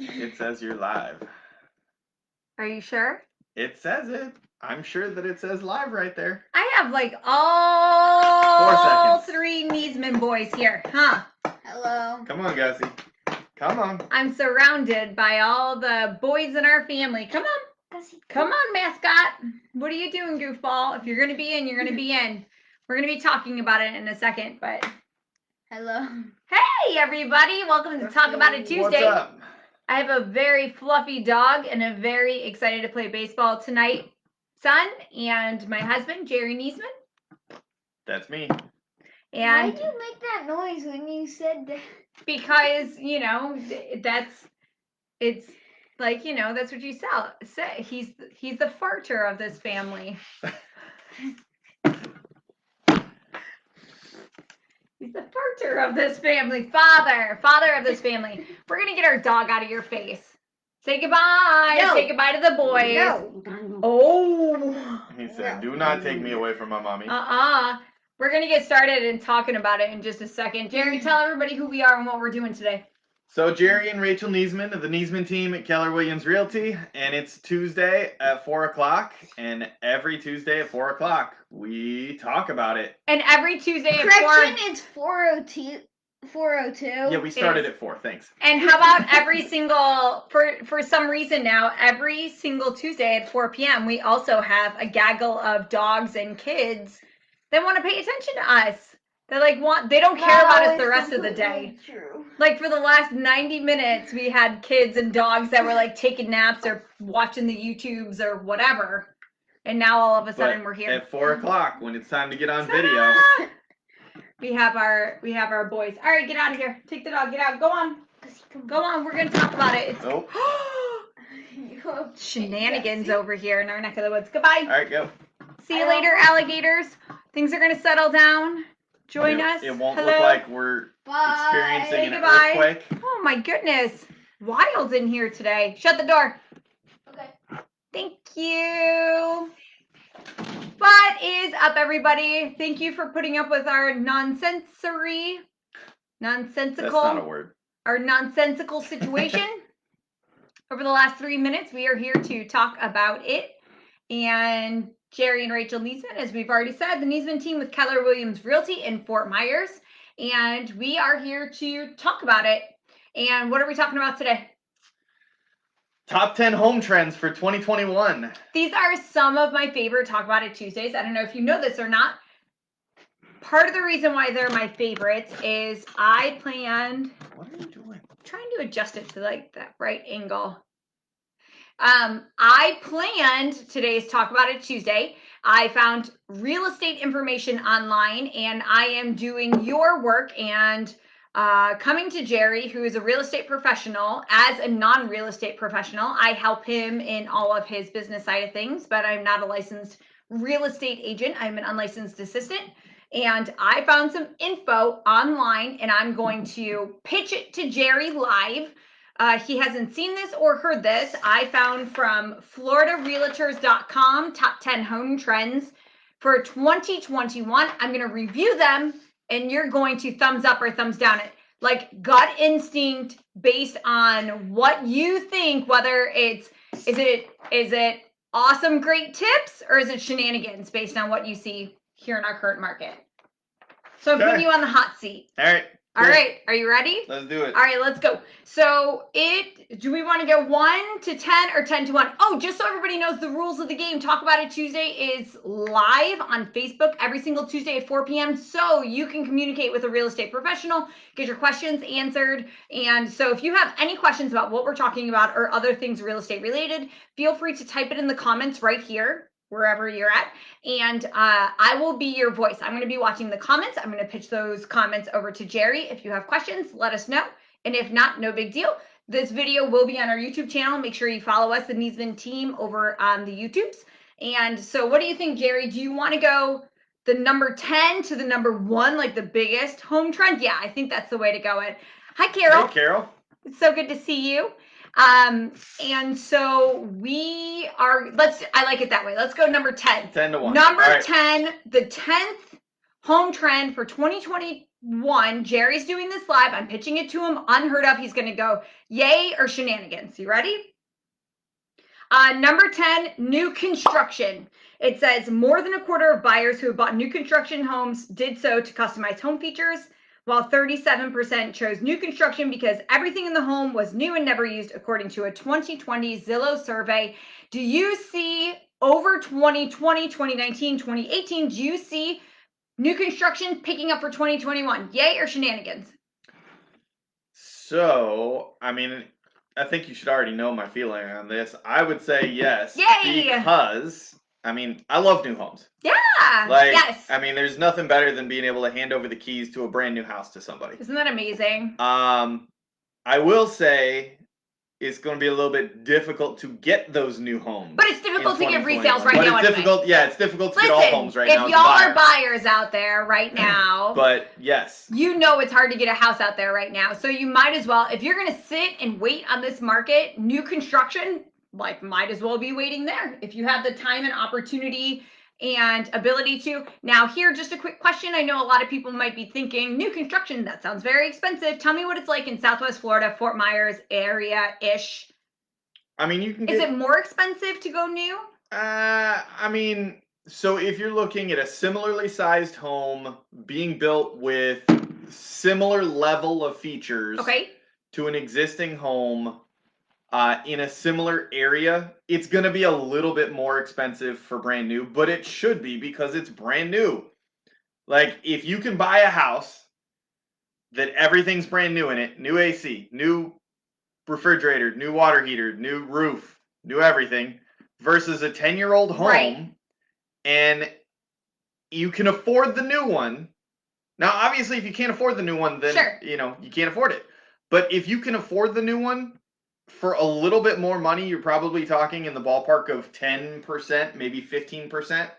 It says you're live. Are you sure? It says it. I'm sure that it says live right there. I have like all 4 seconds. 3 Niesman boys here, huh? Hello. Come on, Gussie. Come on. I'm surrounded by all the boys in our family. Come on. Gussie, Come on, mascot. What are you doing, goofball? If you're going to be in, you're going to be in. We're going to be talking about it in a second, but... Hello. Hey, everybody. Welcome to Talk About It Tuesday. What's up? I have a very fluffy dog and a very excited to play baseball tonight son and my husband, Jerry Niesman. That's me. And why did you make that noise when you said that? Because, you know, it's like, you know, that's what you say. He's the farter of this family. He's the farter of this family. Father of this family. We're going to get our dog out of your face. Say goodbye. No. Say goodbye to the boys. No. Oh. He said, do not take me away from my mommy. We're going to get started and talking about it in just a second. Jerry, tell everybody who we are and what we're doing today. So Jerry and Rachel Niesman of the Niesman Team at Keller Williams Realty, and it's Tuesday at 4 o'clock, and every Tuesday at 4 o'clock, we talk about it. And every Tuesday at 4... Correction, it's 4:02. 4:02. Yeah, we started at 4, thanks. And how about every single, for some reason now, every single Tuesday at 4 p.m., we also have a gaggle of dogs and kids that want to pay attention to us. They don't care about us the rest of the day. True. Like for the last 90 minutes, we had kids and dogs that were like taking naps or watching the YouTubes or whatever. And now all of a sudden we're here. At 4 o'clock, when it's time to get on video. We have our boys. All right, get out of here. Take the dog. Get out. Go on. Go on. We're going to talk about it. Nope. Shenanigans over here in our neck of the woods. Goodbye. All right, go. See you later, alligators. Things are going to settle down. Join us. It won't Hello. look like we're experiencing an earthquake. Oh, my goodness. Wild in here today. Shut the door. Okay. Thank you. What is up, everybody? Thank you for putting up with our nonsensical, That's not a word. Our nonsensical situation. Over the last 3 minutes, we are here to talk about it. And Jerry and Rachel Niesman, as we've already said, the Niesman Team with Keller Williams Realty in Fort Myers. And we are here to talk about it. And what are we talking about today? Top 10 home trends for 2021. These are some of my favorite Talk About It Tuesdays. I don't know if you know this or not. Part of the reason why they're my favorites is I planned... What are you doing? I'm trying to adjust it to like that right angle. I planned today's Talk About It Tuesday. I found real estate information online, and I am doing your work and coming to Jerry, who is a real estate professional, as a non-real estate professional. I help him in all of his business side of things, but I'm not a licensed real estate agent. I'm an unlicensed assistant, and I found some info online, and I'm going to pitch it to Jerry live. He hasn't seen this or heard this. I found from FloridaRealtors.com, top 10 home trends for 2021. I'm going to review them, and you're going to thumbs up or thumbs down it. Like gut instinct based on what you think, whether is it awesome, great tips, or is it shenanigans based on what you see here in our current market. So I'm putting you on the hot seat. All right. All right, are you ready? Let's do it. All right, let's go. So do we want to go 1 to 10 or 10 to 1? Oh, just so everybody knows the rules of the game, Talk About It Tuesday is live on Facebook every single Tuesday at 4 p.m. So you can communicate with a real estate professional, get your questions answered. And so if you have any questions about what we're talking about or other things real estate related, feel free to type it in the comments right here, wherever you're at, and I will be your voice. I'm going to be watching the comments. I'm going to pitch those comments over to Jerry. If you have questions, let us know, and if not, no big deal. This video will be on our YouTube channel. Make sure you follow us, the Niesman Team, over on the YouTubes. And so what do you think, Jerry? Do you want to go the number 10 to the number 1, like the biggest home trend? Yeah, I think that's the way to go. Hi, Carol. Hey, Carol. It's so good to see you. And so we are, I like it that way. Let's go number 10. 10 to 1. Number 10, the 10th home trend for 2020, 1, Jerry's doing this live. I'm pitching it to him, unheard of. He's going to go yay or shenanigans. You ready? Number 10, new construction. It says more than a quarter of buyers who have bought new construction homes did so to customize home features, while 37% chose new construction because everything in the home was new and never used, according to a 2020 Zillow survey. Do you see over 2020, 2019, 2018, do you see new construction picking up for 2021? Yay or shenanigans? So, I mean, I think you should already know my feeling on this. I would say yes. Yay! Because, I mean, I love new homes. Yeah. Like, yes. I mean, there's nothing better than being able to hand over the keys to a brand new house to somebody. Isn't that amazing? I will say it's going to be a little bit difficult to get those new homes. But it's difficult to get 2021. resales right But now. it's difficult. Yeah, it's difficult to get all homes right now. If y'all are buyers out there right now, but yes, you know it's hard to get a house out there right now. So you might as well, if you're going to sit and wait on this market, new construction, like might as well be waiting there if you have the time and opportunity and ability to. Now here, just a quick question. I know a lot of people might be thinking new construction, that sounds very expensive. Tell me what it's like in Southwest Florida, Fort Myers area-ish. I mean, you can get... Is it more expensive to go new? I mean, so if you're looking at a similarly sized home being built with similar level of features to an existing home in a similar area, it's going to be a little bit more expensive for brand new, but it should be because it's brand new. Like, if you can buy a house that everything's brand new in it, new AC, new refrigerator, new water heater, new roof, new everything, versus a 10-year-old home, and you can afford the new one. Now, obviously, if you can't afford the new one, then, you know, you can't afford it. But if you can afford the new one, for a little bit more money, you're probably talking in the ballpark of 10%, maybe 15%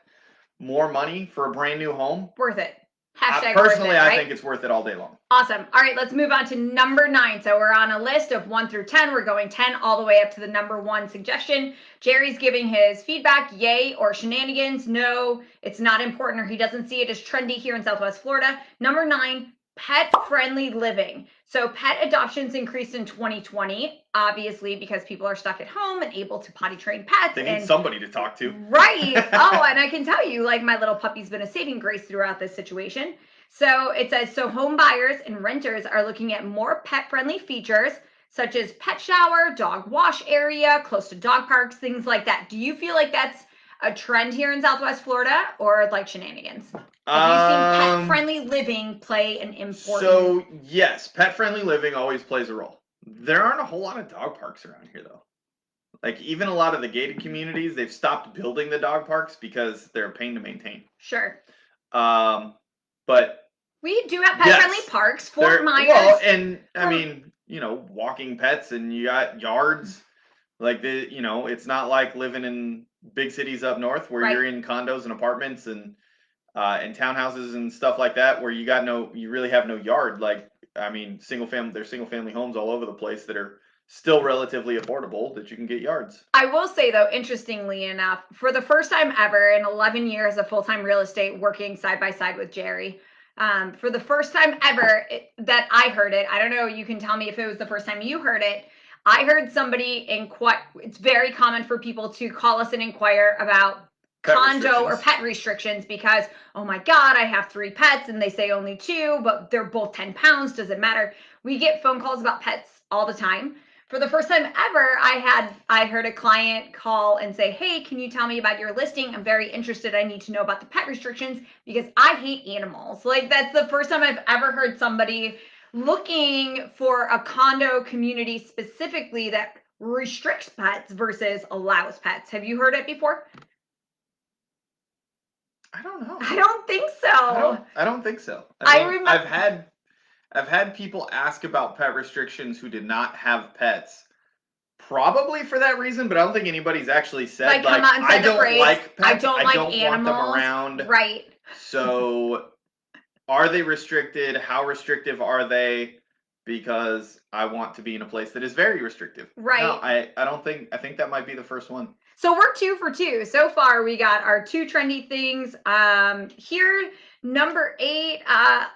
more money for a brand new home. Worth it. Hashtag personally, worth it, right? I think it's worth it all day long. Awesome. All right, let's move on to number 9. So we're on a list of 1 through 10. We're going 10 all the way up to the number 1 suggestion. Jerry's giving his feedback, yay or shenanigans. No, it's not important, or he doesn't see it as trendy here in Southwest Florida. Number 9, pet-friendly living. So pet adoptions increased in 2020, obviously, because people are stuck at home and able to potty train pets. They need somebody to talk to. Right. Oh, and I can tell you, like, my little puppy's been a saving grace throughout this situation. So it says, so home buyers and renters are looking at more pet-friendly features, such as pet shower, dog wash area, close to dog parks, things like that. Do you feel like that's a trend here in Southwest Florida, or like shenanigans? Have you seen pet-friendly living play an important... So, yes, pet-friendly living always plays a role. There aren't a whole lot of dog parks around here, though. Like, even a lot of the gated communities, they've stopped building the dog parks because they're a pain to maintain. Sure. But... we do have pet-friendly parks, Fort Myers. Well, and, I mean, you know, walking pets, and you got yards. Like, you know, it's not like living in big cities up north where you're in condos and apartments and townhouses and stuff like that, where you really have no yard. Like, I mean, there's single family homes all over the place that are still relatively affordable that you can get yards. I will say, though, interestingly enough, for the first time ever in 11 years of full-time real estate working side by side with Jerry, for the first time ever that I heard it, I don't know, you can tell me if it was the first time you heard it, I heard somebody it's very common for people to call us and inquire about condo or pet restrictions because, oh my God, I have 3 pets and they say only 2, but they're both 10 pounds. Does it matter? We get phone calls about pets all the time. For the first time ever, I heard a client call and say, hey, can you tell me about your listing? I'm very interested. I need to know about the pet restrictions because I hate animals. Like, that's the first time I've ever heard somebody looking for a condo community specifically that restricts pets versus allows pets. Have you heard it before? I don't know. I don't think so. I don't think so. I mean, I've had people ask about pet restrictions who did not have pets, probably for that reason, but I don't think anybody's actually said, like I don't like pets. I don't like animals. Want them around. Right. So, are they restricted? How restrictive are they? because I want to be in a place that is very restrictive. Right. No, I think that might be the first one. So we're 2 for 2. So far, we got our 2 trendy things. Here, number 8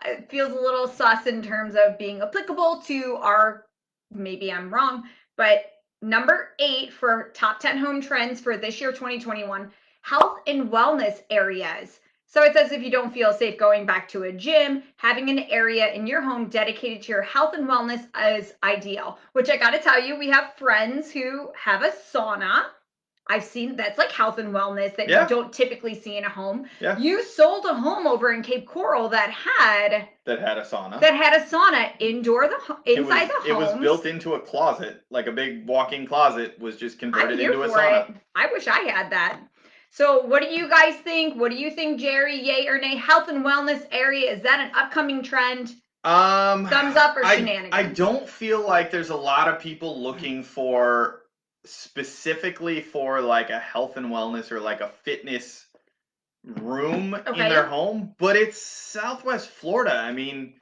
it feels a little sus in terms of being applicable to our, maybe I'm wrong, but number 8 for top 10 home trends for this year, 2021, health and wellness areas. So it says if you don't feel safe going back to a gym, having an area in your home dedicated to your health and wellness is ideal, which I got to tell you, we have friends who have a sauna. I've seen that's like health and wellness that you don't typically see in a home. Yeah. You sold a home over in Cape Coral that had a sauna. That had a sauna inside the home. It was built into a closet, like a big walk-in closet was just converted into a sauna. I wish I had that. So what do you guys think? What do you think, Jerry? Yay or nay? Health and wellness area, is that an upcoming trend? Thumbs up or shenanigans? I don't feel like there's a lot of people looking for specifically for like a health and wellness or like a fitness room in their home, but it's Southwest Florida. I mean,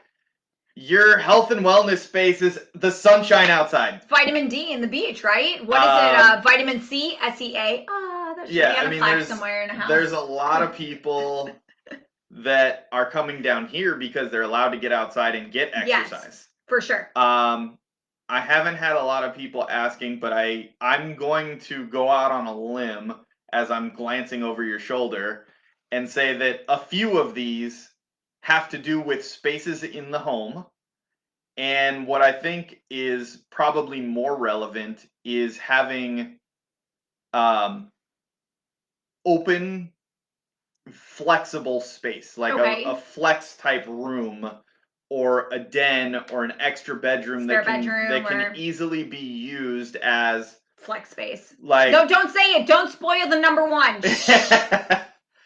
your health and wellness space is the sunshine outside. Vitamin D in the beach, right? What is it? Vitamin C, SEA. That should be on a plaque somewhere in a house. There's a lot of people that are coming down here because they're allowed to get outside and get exercise. Yes, for sure. I haven't had a lot of people asking, but I'm going to go out on a limb as I'm glancing over your shoulder and say that a few of these have to do with spaces in the home. And what I think is probably more relevant is having open, flexible space, like a flex type room or a den or an extra bedroom that can easily be used as flex space. Like, no, don't say it. Don't spoil the number 1.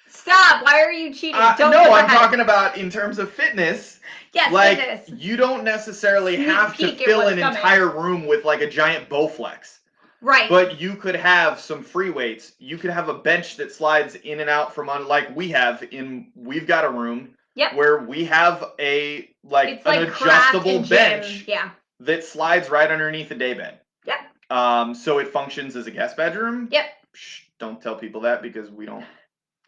Stop. Why are you cheating? No, I'm talking about in terms of fitness. Yes, like, fitness. You don't necessarily have to fill an entire room with like a giant Bowflex. Right. But you could have some free weights. You could have a bench that slides in and out from like we've got a room where we have an adjustable bench that slides right underneath a daybed. Yep. So it functions as a guest bedroom. Yep. Shh, don't tell people that because we don't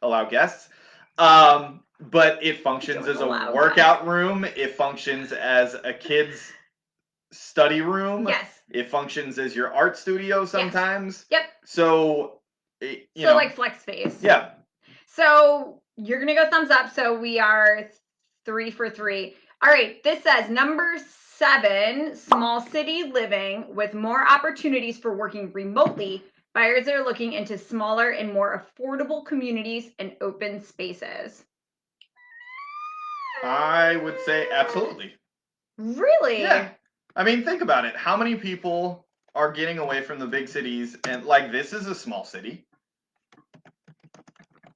allow guests. But it functions as a workout room. It functions as a kid's study room. Yes. It functions as your art studio sometimes. Yes. Yep. So, like flex space. Yeah. So you're going to go thumbs up. So we are 3 for 3. All right. This says number 7, small city living with more opportunities for working remotely. Buyers are looking into smaller and more affordable communities and open spaces. I would say absolutely. Really? Yeah. I mean, think about it. How many people are getting away from the big cities? And like, this is a small city.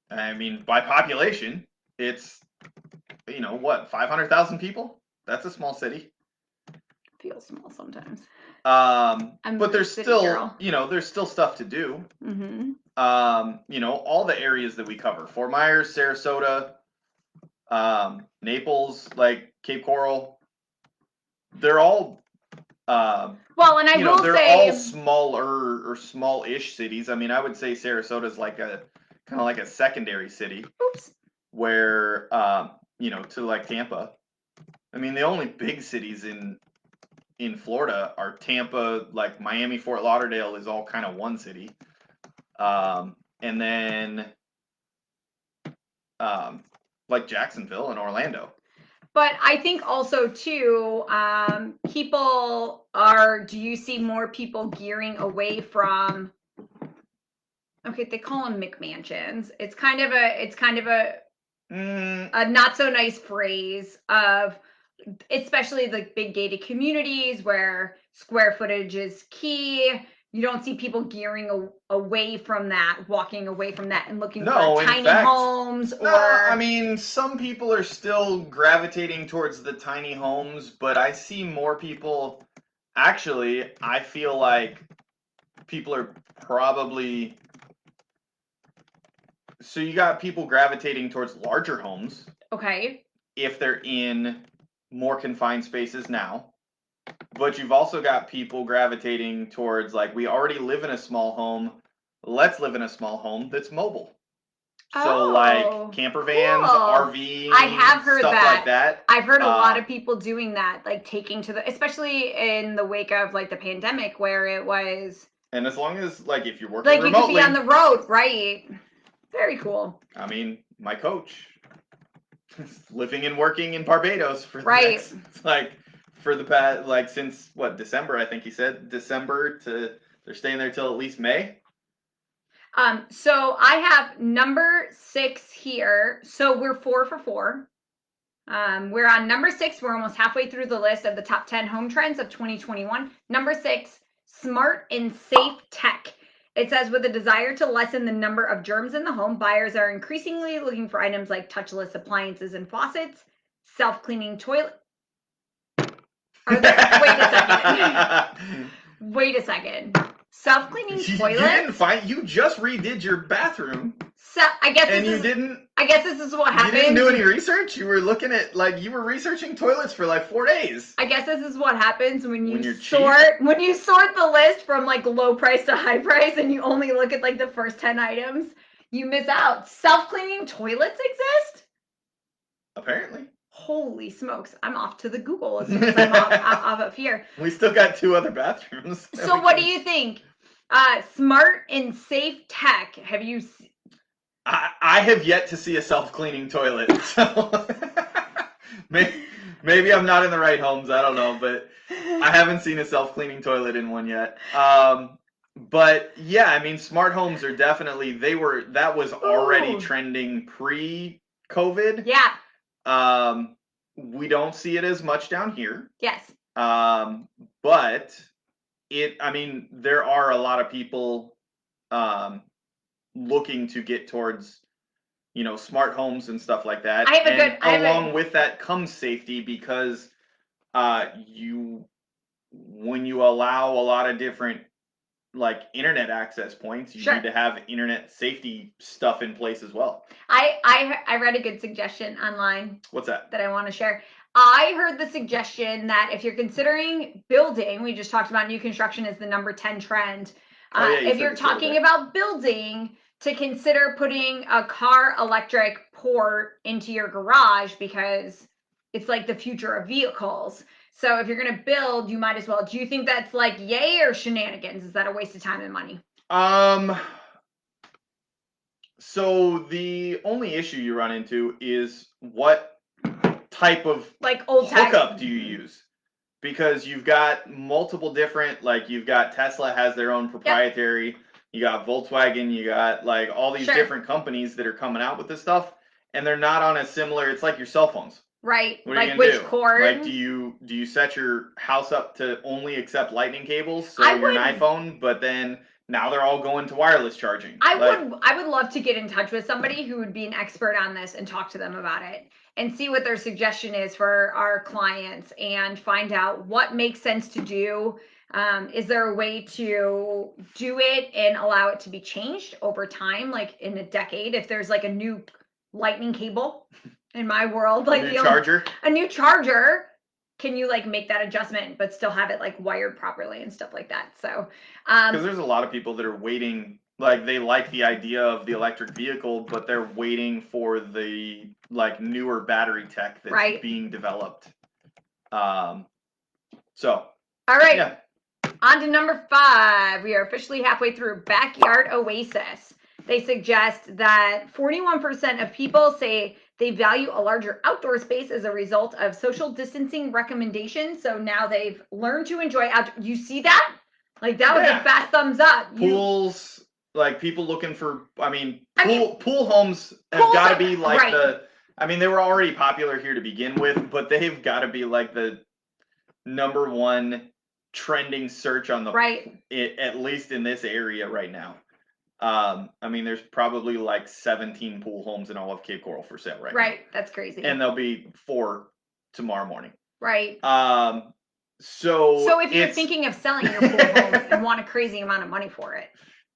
I mean, by population, it's, 500,000 people? That's a small city. Feels small sometimes. But there's still, there's still stuff to do. Mm-hmm. All the areas that we cover, Fort Myers, Sarasota, Naples, like Cape Coral, they're all they're all smaller or small-ish cities. I mean, I would say Sarasota's like kind of like a secondary city. Oops. Where to like Tampa. I mean, the only big cities in Florida are Tampa, like Miami, Fort Lauderdale is all kind of one city. And then like Jacksonville and Orlando. But I think also too, do you see more people gearing away from, they call them McMansions. It's kind of a not so nice phrase of, especially the big gated communities where square footage is key. You don't see people gearing away from that, walking away from that and looking for tiny homes I mean, some people are still gravitating towards the tiny homes, but I see more people, actually, I feel like people are probably, so you got people gravitating towards larger homes. Okay. If they're in more confined spaces now. but you've also got people gravitating towards like, we already live in a small home. Let's live in a small home that's mobile. So like camper vans, cool. RV, I have heard stuff that. like that. I've heard a lot of people doing that, like taking to the, especially in the wake of like the pandemic where it was. And as long as like if you're working like remotely, you could be on the road, right? Very cool. I mean, my coach living and working in Barbados for the right. next, like for the past, like since what, December, I think he said December to, they're staying there till at least May. So I have number 6 here. So we're 4 for 4. We're on number 6. We're almost halfway through the list of the top 10 home trends of 2021. Number 6, smart and safe tech. It says, with a desire to lessen the number of germs in the home, buyers are increasingly looking for items like touchless appliances and faucets, self-cleaning toilet. Wait a second. Wait a second. Self-cleaning toilets? You didn't find, you just redid your bathroom. So I guess and this you is, didn't. I guess this is what happened. You didn't do any research. You were looking at like you were researching toilets for like 4 days. I guess this is what happens when you sort the list from like low price to high price, and you only look at like the first 10 items. You miss out. Self-cleaning toilets exist? Apparently. Holy smokes! I'm off to the Google as soon as I'm off of here. We still got 2 other bathrooms. So what do you think? Smart and safe tech. Have you? I have yet to see a self-cleaning toilet. So maybe I'm not in the right homes. I don't know, but I haven't seen a self-cleaning toilet in one yet. But yeah, I mean, smart homes are definitely, that was already trending pre-COVID. Yeah. We don't see it as much down here. Yes. But I mean, there are a lot of people looking to get towards, smart homes and stuff like that. Along with that comes safety, because when you allow a lot of different like internet access points, you need to have internet safety stuff in place as well. I read a good suggestion online. What's that? That I want to share. I heard the suggestion that if you're considering building, we just talked about new construction is the number 10 trend. If you're talking about building, to consider putting a car electric port into your garage, because it's like the future of vehicles. So if you're going to build, you might as well. Do you think that's like yay or shenanigans? Is that a waste of time and money? So the only issue you run into is what type of like old hookup do you use? Because you've got multiple different, like you've got Tesla has their own proprietary, you got Volkswagen, you got like all these different companies that are coming out with this stuff, and they're not on a similar, it's like your cell phones. Right. What are you gonna do? Cord? Like, do you set your house up to only accept lightning cables, so you're an iPhone, but then now they're all going to wireless charging? I would love to get in touch with somebody who would be an expert on this and talk to them about it and see what their suggestion is for our clients and find out what makes sense to do. Is there a way to do it and allow it to be changed over time, like in a decade, if there's like a new lightning cable in my world, like a new charger, can you like make that adjustment but still have it like wired properly and stuff like that? So because there's a lot of people that are waiting, like they like the idea of the electric vehicle, but they're waiting for the like newer battery tech that's being developed. So all right. Yeah. On to number 5. We are officially halfway through. Backyard OASIS. They suggest that 41% of people say they value a larger outdoor space as a result of social distancing recommendations. So now they've learned to enjoy outdoor. You see that? Like that was a fast thumbs up. Pools, like people looking for, pool homes have got to be like they were already popular here to begin with, but they've got to be like the number 1 trending search on the at least in this area right now. There's probably like 17 pool homes in all of Cape Coral for sale right now. Right, that's crazy. And there'll be 4 tomorrow morning. Right. So if you're thinking of selling your pool home and want a crazy amount of money for it,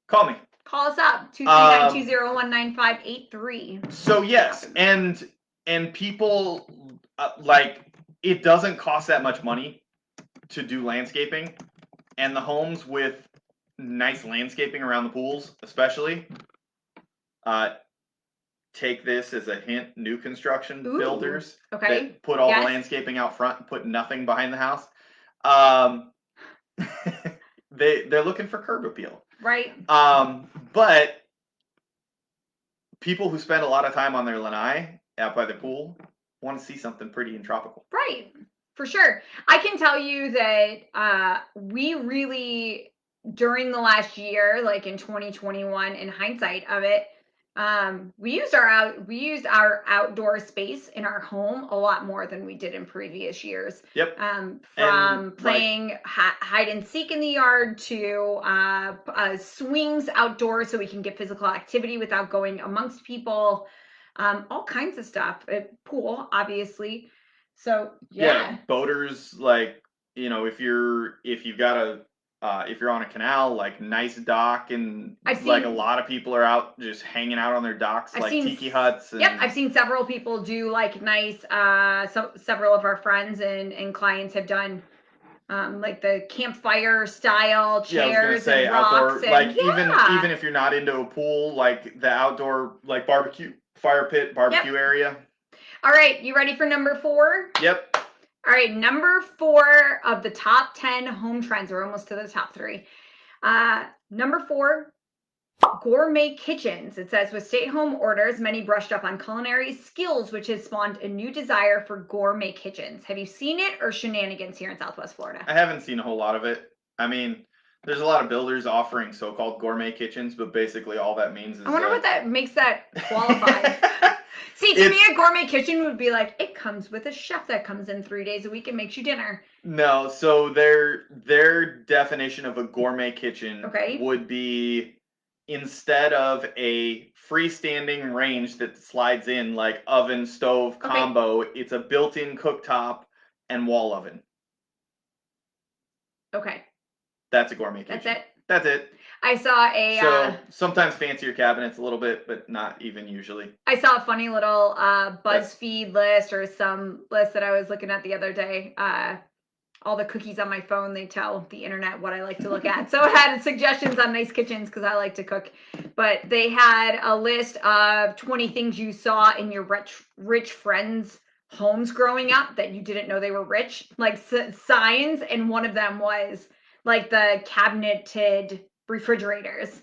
call me. Call us up 239-201-9583. So yes, and people like it doesn't cost that much money to do landscaping, and the homes with nice landscaping around the pools, especially, take this as a hint, new construction builders that put all the landscaping out front and put nothing behind the house. They're looking for curb appeal. Right. But people who spend a lot of time on their lanai out by the pool want to see something pretty and tropical. Right. For sure. I can tell you that we really, during the last year, like in 2021, in hindsight of it, we used our outdoor space in our home a lot more than we did in previous years. Yep. From playing hide and seek in the yard to swings outdoors so we can get physical activity without going amongst people. All kinds of stuff. Pool, obviously. So yeah. Boaters, like, you know, if you've got if you're on a canal, like nice dock, and like a lot of people are out just hanging out on their docks, tiki huts. And, I've seen several people do like nice. Several of our friends and clients have done like the campfire style chairs and rocks. Outdoor, even if you're not into a pool, like the outdoor like barbecue, fire pit, barbecue area. All right, you ready for number 4? Yep. All right, number 4 of the top 10 home trends. We're almost to the top 3. Number 4, gourmet kitchens. It says, with stay-at-home orders, many brushed up on culinary skills, which has spawned a new desire for gourmet kitchens. Have you seen it or shenanigans here in Southwest Florida? I haven't seen a whole lot of it. I mean, there's a lot of builders offering so-called gourmet kitchens, but basically all that means is... I wonder what that makes that qualify. See, to me, a gourmet kitchen would be like, it comes with a chef that comes in 3 days a week and makes you dinner. No, so their definition of a gourmet kitchen would be, instead of a freestanding range that slides in like oven stove combo, it's a built-in cooktop and wall oven. Okay. That's a gourmet kitchen. That's it? That's it. I saw a... So sometimes fancier cabinets a little bit, but not even usually. I saw a funny little BuzzFeed list, or some list that I was looking at the other day. All the cookies on my phone, they tell the internet what I like to look at. So it had suggestions on nice kitchens because I like to cook. But they had a list of 20 things you saw in your rich friends' homes growing up that you didn't know they were rich, like signs. And one of them was like the cabineted refrigerators.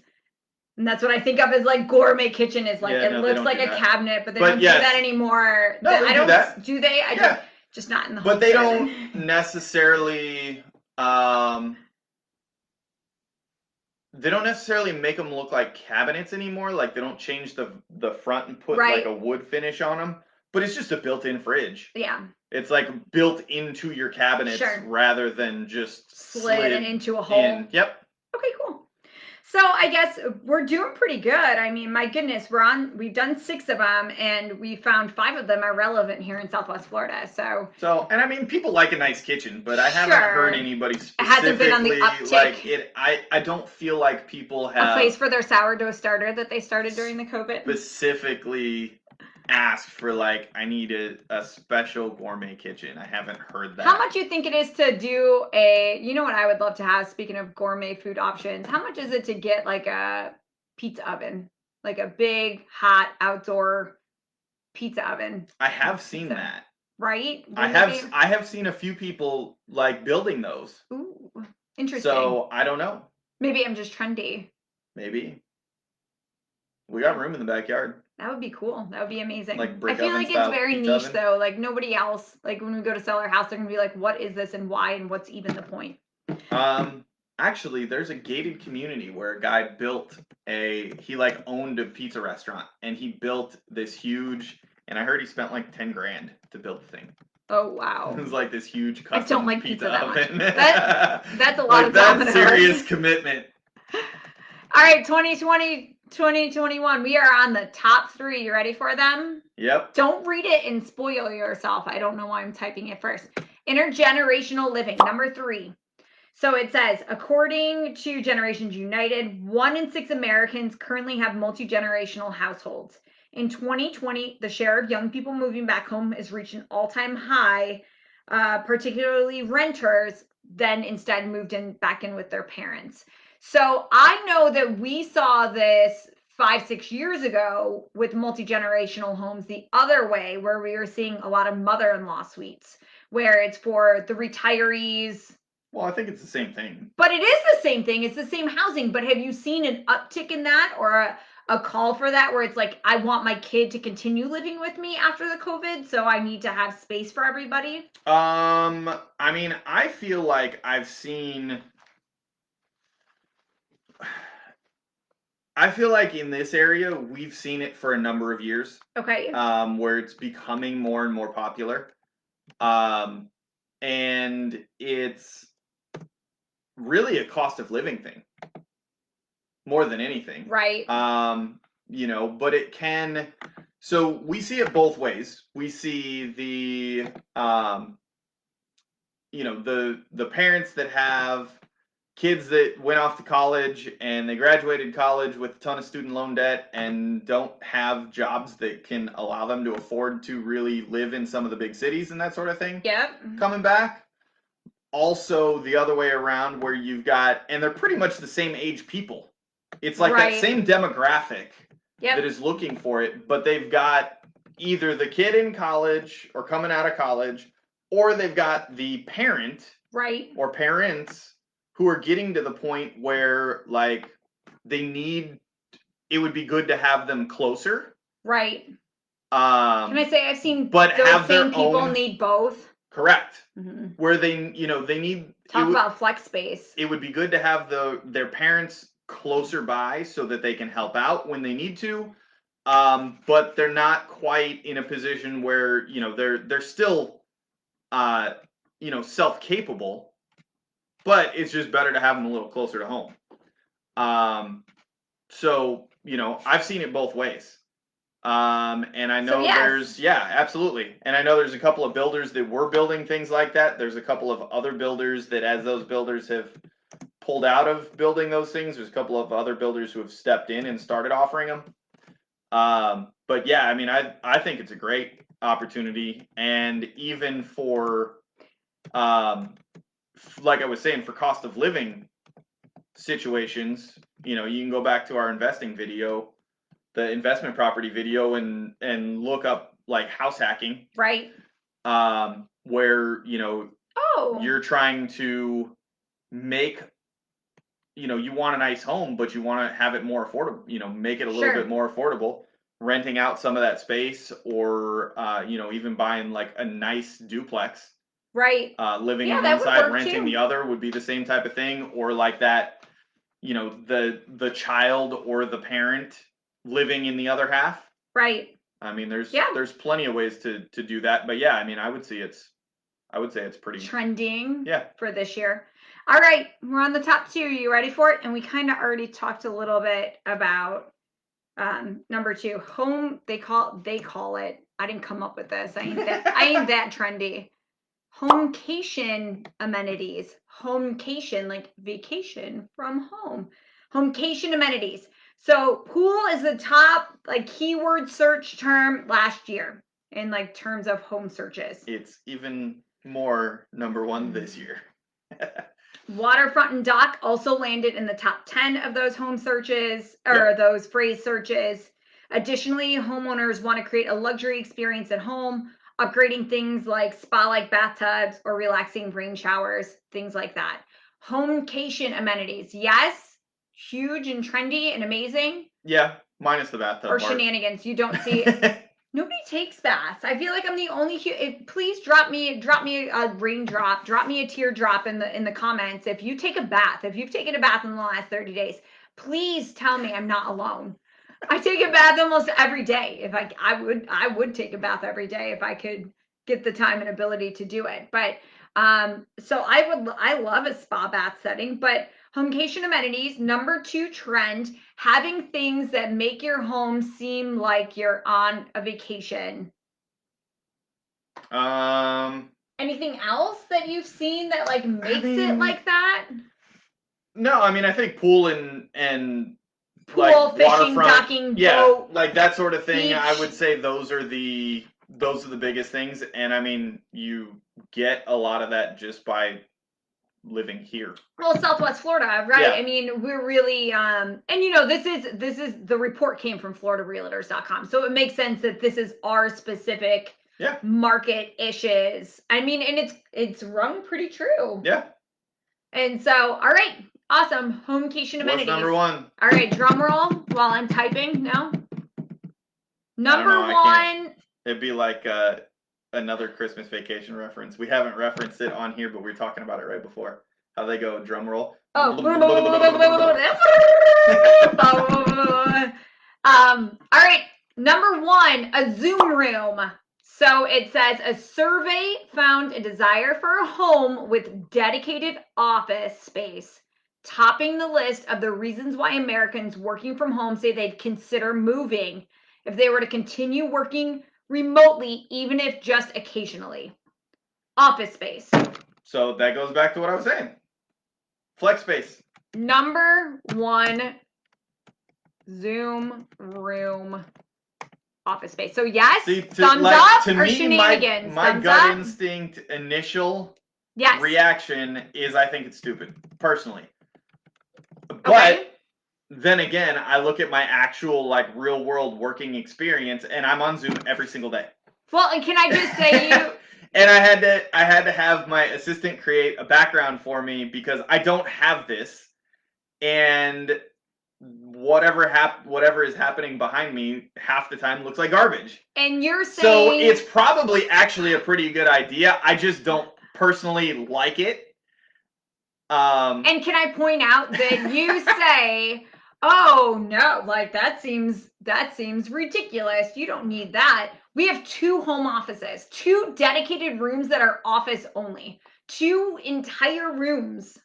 And that's what I think of as like gourmet kitchen, is like, it looks like a cabinet, but they don't do that anymore. No, they do that. Do they? I don't, just not in the home. But they don't necessarily make them look like cabinets anymore. Like, they don't change the front and put like a wood finish on them. But it's just a built-in fridge. Yeah. It's like built into your cabinets rather than just slid into a hole. Yep. Okay, cool. So I guess we're doing pretty good. I mean, my goodness, we've done 6 of them, and we found 5 of them are relevant here in Southwest Florida. So, and I mean, people like a nice kitchen, but I haven't heard anybody specifically. It hasn't been on the uptick. Like it. I don't feel like people have a place for their sourdough starter that they started during the COVID. Specifically asked for, like, I need a special gourmet kitchen. I haven't heard that. How much you think it is to do you know what I would love to have, speaking of gourmet food options, how much is it to get like a pizza oven, like a big hot outdoor pizza oven? I have seen that. Right? I have seen a few people like building those. Ooh, interesting. So I don't know. Maybe I'm just trendy. Maybe. We got room in the backyard. That would be cool. That would be amazing. Like brick I feel oven like it's very niche oven. though. Like nobody else, like when we go to sell our house, they're gonna be like, what is this and why and what's even the point? Actually, there's a gated community where a guy built he like owned a pizza restaurant, and he built this huge, and I heard he spent like 10 grand to build the thing. Oh wow. It was like this huge custom I don't like pizza that oven. Much. That's a lot like of time. That's serious commitment. All right, 2020, 2021. We are on the top 3. You ready for them? Yep. Don't read it and spoil yourself. I don't know why I'm typing it first. Intergenerational living, number 3. So it says, according to Generations United, 1 in 6 Americans currently have multi-generational households. In 2020, the share of young people moving back home has reached an all-time high, particularly renters, then instead moved back in with their parents. So I know that we saw this 5-6 years ago with multi-generational homes the other way, where we were seeing a lot of mother-in-law suites, where it's for the retirees. Well, I think it's the same thing. But it is the same thing. It's the same housing. But have you seen an uptick in that, or a call for that, where it's like, I want my kid to continue living with me after the COVID, so I need to have space for everybody? I mean, I feel like I feel like in this area, we've seen it for a number of years. Okay. Where it's becoming more and more popular. And it's really a cost of living thing more than anything. Right. You know, but it can, so we see it both ways. We see the, you know, the parents that have kids that went off to college and they graduated college with a ton of student loan debt and don't have jobs that can allow them to afford to really live in some of the big cities and that sort of thing. Yep. Coming back. Also the other way around, where you've got, and they're pretty much the same age people. It's like that same demographic that is looking for it, but they've got either the kid in college or coming out of college, or they've got the parent or parents who are getting to the point where, like, it would be good to have them closer. Right. Can I say I've seen but those have same their people own, need both? Correct. Mm-hmm. Where they, you know, they need... Talk about flex space. It would be good to have their parents closer by so that they can help out when they need to. But they're not quite in a position where, you know, they're still, you know, self-capable. But it's just better to have them a little closer to home. So, you know, I've seen it both ways. And I know absolutely. And I know there's a couple of builders that were building things like that. There's a couple of other builders that, as those builders have pulled out of building those things, there's a couple of other builders who have stepped in and started offering them. But yeah, I mean, I think it's a great opportunity. And even for, like I was saying, for cost of living situations, you know, you can go back to our investing video, the investment property video, and look up like house hacking. Right. Where, you know, you're trying to make, you know, you want a nice home, but you want to have it more affordable, you know, make it a little bit more affordable, renting out some of that space, or, you know, even buying like a nice duplex. Right. Living in one side, renting the other would be the same type of thing. Or like that, you know, the child or the parent living in the other half. Right. I mean, there's plenty of ways to do that. But yeah, I mean, I would say it's pretty trending for this year. All right, we're on the top 2. Are you ready for it? And we kind of already talked a little bit about number 2, home. They call it. I didn't come up with this. I ain't that trendy. HOMECATION amenities. HOMECATION, like vacation from home. HOMECATION amenities. So pool is the top like keyword search term last year in like terms of home searches. It's even more number 1 this year. Waterfront and dock also landed in the top 10 of those home searches, or those phrase searches. Additionally, homeowners want to create a luxury experience at home, upgrading things like spa-like bathtubs or relaxing rain showers, things like that. HOMECATION amenities. Yes, huge and trendy and amazing. Yeah, minus the bathtub or part. Shenanigans. You don't see Nobody takes baths. I feel like I'm the only. Please drop me a raindrop, drop me a teardrop in the comments if you take a bath. If you've taken a bath in the last 30 days, please tell me I'm not alone. I take a bath almost every day. If I would take a bath every day if I could get the time and ability to do it. But so I love a spa bath setting, but HOMECATION amenities, number 2 trend, having things that make your home seem like you're on a vacation. Anything else that you've seen that like makes it like that? No, I mean, I think pool and pool, like fishing, docking, boat, like that sort of thing. Beach. I would say those are the biggest things. And I mean, you get a lot of that just by living here. Well, Southwest Florida, right? Yeah. I mean, we're really, and you know, this is the report came from FloridaRealtors.com, so it makes sense that this is our specific market issues. I mean, and it's rung pretty true. Yeah. And so, all right, awesome. HOMECATION amenities. What's number one? All right, drum roll while I'm typing. No. Number one. It'd be like another Christmas Vacation reference. We haven't referenced it on here, but we were talking about it right before. How they go drum roll. Oh. All right. Number one, a Zoom room. So it says a survey found a desire for a home with dedicated office space, topping the list of the reasons why Americans working from home say they'd consider moving if they were to continue working remotely, even if just occasionally. Office space. So that goes back to what I was saying. Flex space. Number one, Zoom room. Office space. So yes, thumbs up or shenanigans? My gut instinct initial reaction is I think it's stupid, personally. But then again, I look at my actual like real world working experience and I'm on Zoom every single day. Well, and can I just say you and I had to have my assistant create a background for me because I don't have this. And whatever is happening behind me half the time looks like garbage. And you're saying so it's probably actually a pretty good idea. I just don't personally like it. And can I point out that you say, "Oh no, like that seems ridiculous. You don't need that." We have 2 home offices, 2 dedicated rooms that are office only, 2 entire rooms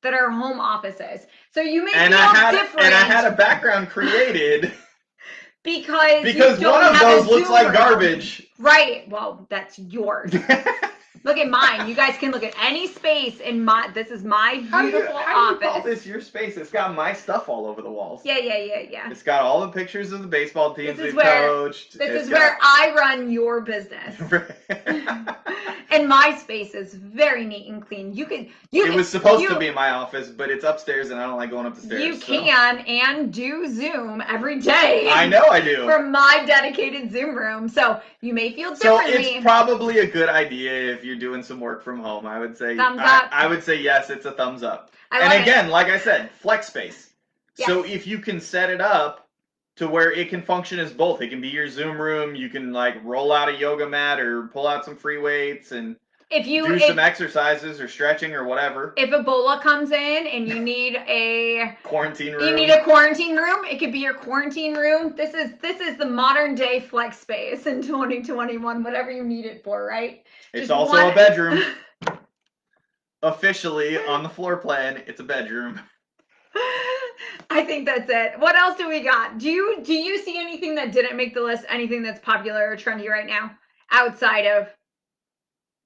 that are home offices. So you may feel different. And I had a background created because one of those looks like garbage. Right. Well, that's yours. Look at mine. You guys can look at any space in my. This is my beautiful office. How do you call this your space? It's got my stuff all over the walls. Yeah. It's got all the pictures of the baseball teams we've coached. This is where I run your business. And my space is very neat and clean. It was supposed to be my office, but it's upstairs and I don't like going up the stairs. You can and do Zoom every day. I know I do. From my dedicated Zoom room. So you may feel differently. So it's probably a good idea if you're doing some work from home. I would say thumbs up. I would say yes, it's a thumbs up. And again, like I said, flex space. Yes. So if you can set it up to where it can function as both. It can be your Zoom room. You can like roll out a yoga mat or pull out some free weights and do some exercises or stretching or whatever. If Ebola comes in and you need a quarantine room. You need a quarantine room. It could be your quarantine room. This is the modern day flex space in 2021, whatever you need it for, right? It's also a bedroom. Officially on the floor plan, it's a bedroom. I think that's it. What else do we got? Do you see anything that didn't make the list? Anything that's popular or trendy right now outside of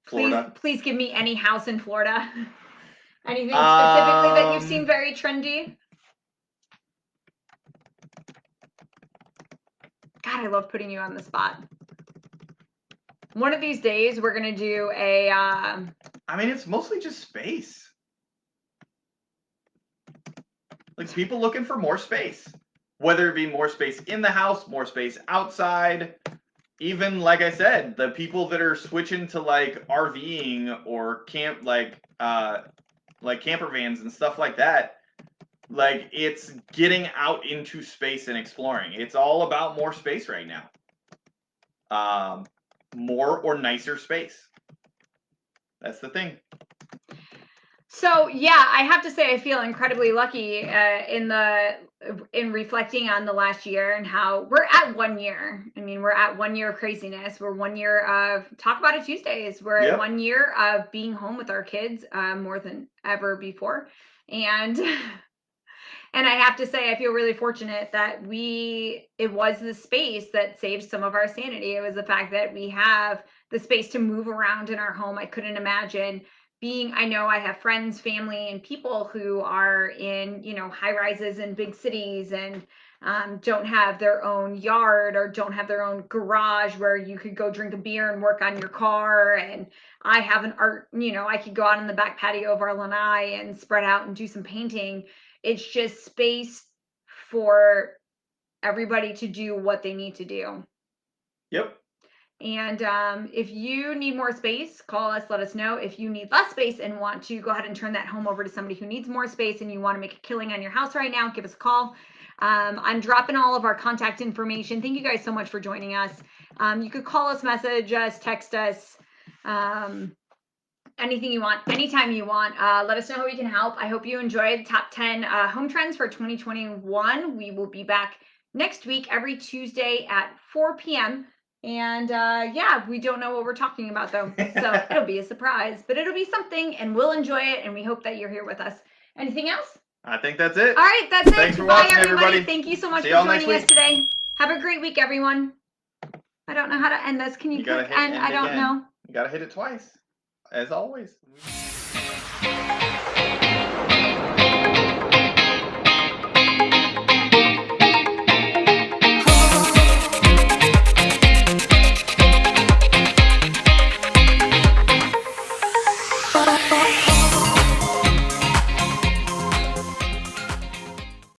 Florida? Please give me any house in Florida. Anything specifically that you've seen very trendy? God, I love putting you on the spot. One of these days, we're gonna do a. I mean, it's mostly just space. Like people looking for more space, whether it be more space in the house, more space outside, even like I said, the people that are switching to like RVing or camp, like camper vans and stuff like that. Like it's getting out into space and exploring. It's all about more space right now. More or nicer space. That's the thing. So yeah, I have to say I feel incredibly lucky in reflecting on the last year and how we're at 1 year. I mean, we're at 1 year of craziness. We're 1 year of Talk About It Tuesdays. We're at 1 year of being home with our kids more than ever before. And I have to say I feel really fortunate that it was the space that saved some of our sanity. It was the fact that we have the space to move around in our home. I couldn't imagine I know I have friends, family, and people who are in, high rises in big cities and don't have their own yard or don't have their own garage where you could go drink a beer and work on your car. And I have I could go out in the back patio of our lanai and spread out and do some painting. It's just space for everybody to do what they need to do. Yep. And if you need more space, call us, let us know. If you need less space and want to go ahead and turn that home over to somebody who needs more space and you want to make a killing on your house right now, give us a call. I'm dropping all of our contact information. Thank you guys so much for joining us. You could call us, message us, text us, anything you want, anytime you want. Let us know how we can help. I hope you enjoyed top 10 home trends for 2021. We will be back next week every Tuesday at 4 p.m. And yeah, we don't know what we're talking about though. So it'll be a surprise, but it'll be something and we'll enjoy it. And we hope that you're here with us. Anything else? I think that's it. All right, that's it. Thanks for Bye, watching, everybody. Thank you so much See for y'all next joining us week. today. Have a great week, everyone. I don't know how to end this. Can you click end? I don't know. You gotta hit it twice, as always.